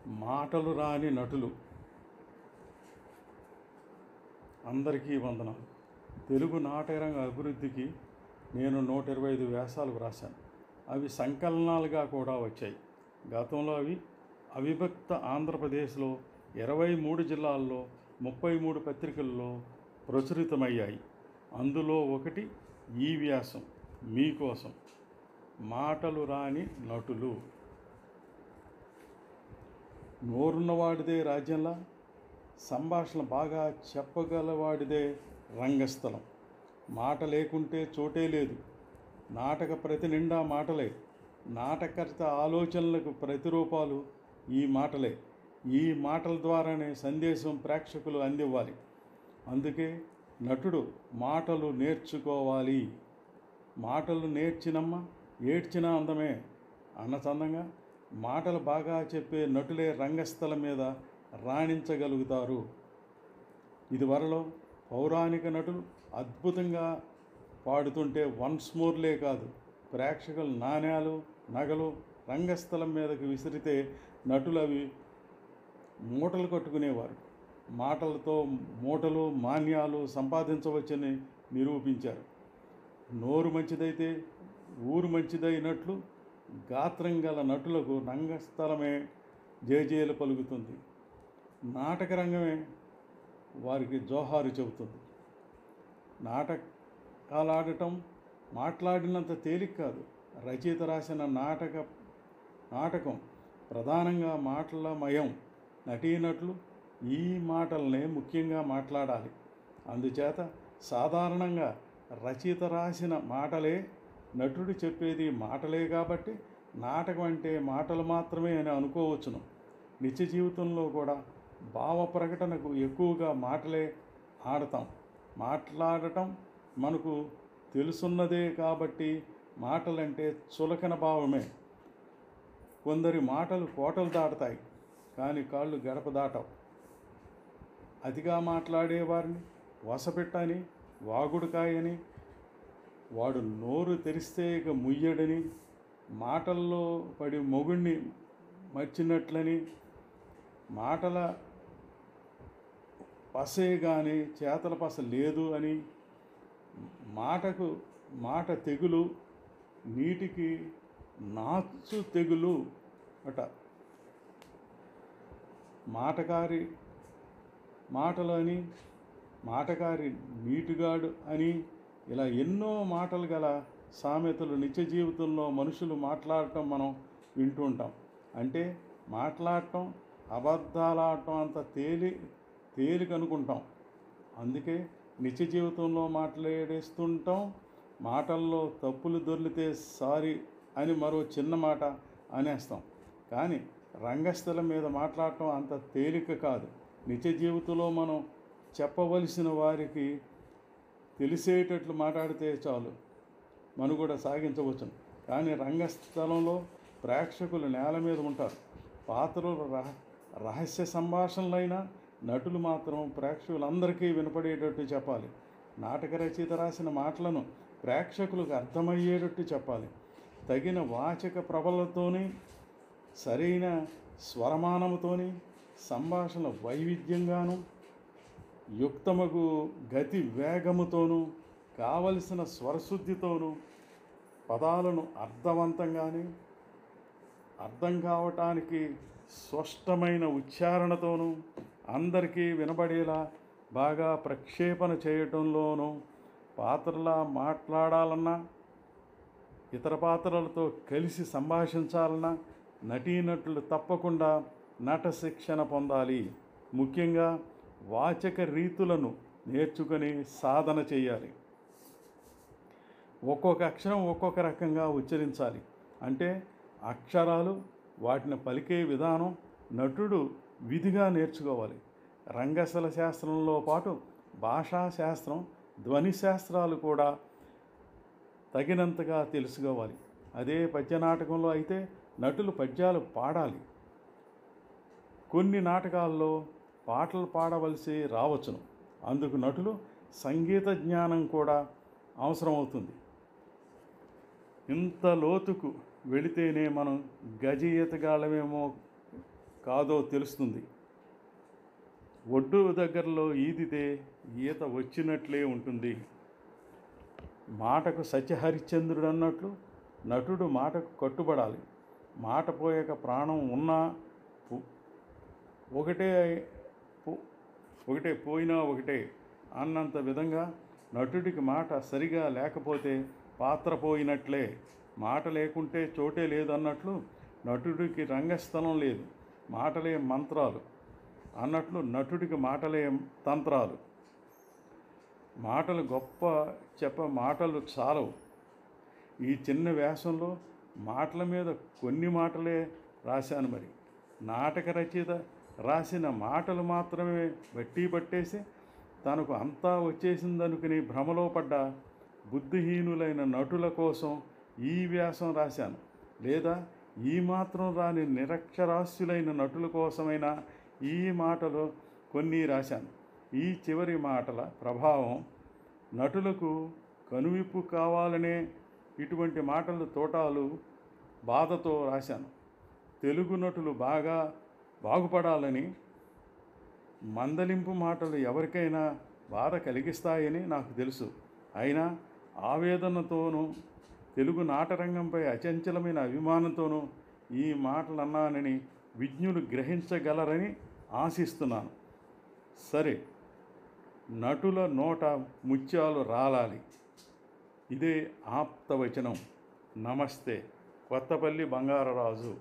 మాటలు రాని నటులు. అందరికీ వందనాలు. తెలుగు నాటకరంగ అభివృద్ధికి నేను 125 వ్యాసాలు వ్రాశాను. అవి సంకలనాలుగా కూడా వచ్చాయి. గతంలో అవి అవిభక్త ఆంధ్రప్రదేశ్లో 23 జిల్లాల్లో 33 పత్రికల్లో ప్రచురితమయ్యాయి. అందులో ఒకటి ఈ వ్యాసం మీకోసం. మాటలు రాని నటులు. నోరున్నవాడిదే రాజ్యంలా, సంభాషణ బాగా చెప్పగలవాడిదే రంగస్థలం. మాట లేకుంటే చోటే లేదు. నాటక ప్రతి నిండా మాటలే. నాటకర్త ఆలోచనలకు ప్రతిరూపాలు ఈ మాటలే. ఈ మాటల ద్వారానే సందేశం ప్రేక్షకులు అందివ్వాలి. అందుకే నటుడు మాటలు నేర్చుకోవాలి. మాటలు నేర్చినమ్మ ఏడ్చిన అందమే అన్న చందంగా మాటలు బాగా చెప్పే నటులే రంగస్థలం మీద రాణించగలుగుతారు. ఇదివరలో పౌరాణిక నటులు అద్భుతంగా పాడుతుంటే వన్స్ మోర్లే కాదు, ప్రేక్షకులు నాణ్యాలు నగలు రంగస్థలం మీదకి విసిరితే నటులు అవి మూటలు కట్టుకునేవారు. మాటలతో మూటలు మాన్యాలు సంపాదించవచ్చని నిరూపించారు. నోరు మంచిదైతే ఊరు మంచిదైనట్లు గాత్రం గల నటులకు రంగస్థలమే జయజయలు పలుకుతుంది. నాటక రంగమే వారికి జోహారు చెబుతుంది. నాటకాలాడటం మాట్లాడినంత తేలిక కాదు. రచయిత రాసిన నాటకం ప్రధానంగా మాటలమయం. నటీనటులు ఈ మాటలనే ముఖ్యంగా మాట్లాడాలి. అందుచేత సాధారణంగా రచయిత రాసిన మాటలే, నటుడు చెప్పేది మాటలే కాబట్టి నాటకం అంటే మాటలు మాత్రమే అని అనుకోవచ్చును. నిత్య జీవితంలో కూడా భావ ప్రకటనకు ఎక్కువగా మాటలే ఆడతాం. మాట్లాడటం మనకు తెలుసున్నదే కాబట్టి మాటలంటే చులకన భావమే. కొందరి మాటలు కోటలు దాటుతాయి, కానీ కాళ్ళు గడప దాటవు. అతిగా మాట్లాడేవారిని వసపెట్టని, వాగుడుకాయని, వాడు నోరు తెరిస్తే ఇక ముయ్యడని, మాటల్లో పడి మొగుణ్ణి మర్చినట్లని, మాటల పసే కానీ చేతల పస లేదు అని, మాట తెగులు, నీటికి నాచు తెగులు అట, మాటకారి మాటలు అని, మాటకారి నీటుగాడు అని, ఇలా ఎన్నో మాటలు గల సామెతలు నిత్య జీవితంలో మనుషులు మాట్లాడటం మనం వింటూ ఉంటాం. అంటే మాట్లాడటం అబద్ధాలాడటం అంత తేలిక అనుకుంటాం. అందుకే నిత్య జీవితంలో మాట్లాడేస్తుంటాం. మాటల్లో తప్పులు దొర్లితే సారీ అని మరో చిన్న మాట అనేస్తాం. కానీ రంగస్థలం మీద మాట్లాడటం అంత తేలిక కాదు. నిత్య జీవితంలో మనం చెప్పవలసిన వారికి తెలిసేటట్లు మాట్లాడితే చాలు, మనుగడ సాగించవచ్చును. కానీ రంగస్థలంలో ప్రేక్షకులు నేల మీద ఉంటారు. పాత్రలు రహస్య సంభాషణలైన నటులు మాత్రం ప్రేక్షకులందరికీ వినపడేటట్టు చెప్పాలి. నాటక రచయిత రాసిన మాటలను ప్రేక్షకులకు అర్థమయ్యేటట్టు చెప్పాలి. తగిన వాచక ప్రబలతోని, సరైన స్వరమానముతోని, సంభాషణ వైవిధ్యంగాను, యుక్తమగు గతి వేగముతోనూ, కావలసిన స్వరశుద్ధితోనూ, పదాలను అర్థవంతంగానే అర్థం కావటానికి స్పష్టమైన ఉచ్చారణతోనూ, అందరికీ వినబడేలా బాగా ప్రక్షేపణ చేయటంలోనూ, పాత్రలా మాట్లాడాలన్నా ఇతర పాత్రలతో కలిసి సంభాషించాలన్నా నటీనటులు తప్పకుండా నట శిక్షణ పొందాలి. ముఖ్యంగా వాచక రీతులను నేర్చుకొని సాధన చేయాలి. ఒక్కొక్క అక్షరం ఒక్కొక్క రకంగా ఉచ్చరించాలి. అంటే అక్షరాలు, వాటిని పలికే విధానం నటుడు విధిగా నేర్చుకోవాలి. రంగస్థల శాస్త్రంలో పాటు భాషా శాస్త్రం, ధ్వని శాస్త్రాలు కూడా తగినంతగా తెలుసుకోవాలి. అదే పద్యనాటకంలో అయితే నటులు పద్యాలు పాడాలి. కొన్ని నాటకాల్లో పాటలు పాడవలసి రావచ్చును. అందుకు నటులు సంగీత జ్ఞానం కూడా అవసరమవుతుంది. ఇంత లోతుకు వెళితేనే మనం గజ ఈతగాళ్ళమేమో కాదో తెలుస్తుంది. ఒడ్డు దగ్గరలో ఈదితే ఈత వచ్చినట్లే ఉంటుంది. మాటకు సత్యహరిశ్చంద్రుడు అన్నట్లు నటుడు మాటకు కట్టుబడాలి. మాట పోయాక ప్రాణం ఉన్నా ఒకటే ఒకటే పోయినా ఒకటే అన్నంత విధంగా నటుడికి మాట సరిగా లేకపోతే పాత్ర పోయినట్లే. మాట లేకుంటే చోటే లేదన్నట్లు నటుడికి రంగస్థలం లేదు, మాటలే మంత్రాలు అన్నట్లు నటుడికి మాటలే తంత్రాలు. మాటలు గొప్ప మాటలు చాలవు. ఈ చిన్న వ్యాసంలో మాటల మీద కొన్ని మాటలే రాశాను. మరి నాటక రచయిత రాసిన మాటలు మాత్రమే బట్టి పట్టేసి తనకు అంతా వచ్చేసిందనుకుని భ్రమలో పడ్డ బుద్ధిహీనులైన నటుల కోసం ఈ వ్యాసం రాశాను. లేదా ఈ మాత్రం రాని నిరక్షరాస్యులైన నటుల కోసమైనా ఈ మాటలు కొన్ని రాశాను. ఈ చివరి మాటల ప్రభావం నటులకు కనువిప్పు కావాలనే ఇటువంటి మాటలు తోటాలు బాధతో రాశాను. తెలుగు నటులు బాగుపడాలని మందలింపు మాటలు ఎవరికైనా బాధ కలిగిస్తాయని నాకు తెలుసు. అయినా ఆవేదనతోనూ తెలుగు నాటరంగంపై అచంచలమైన అభిమానంతోనూ ఈ మాటలు అన్నానని విజ్ఞులు గ్రహించగలరని ఆశిస్తున్నాను. సరే, నటుల నోట ముత్యాలు రాలాలి. ఇదే ఆప్తవచనం. నమస్తే. కొత్తపల్లి బంగారరాజు.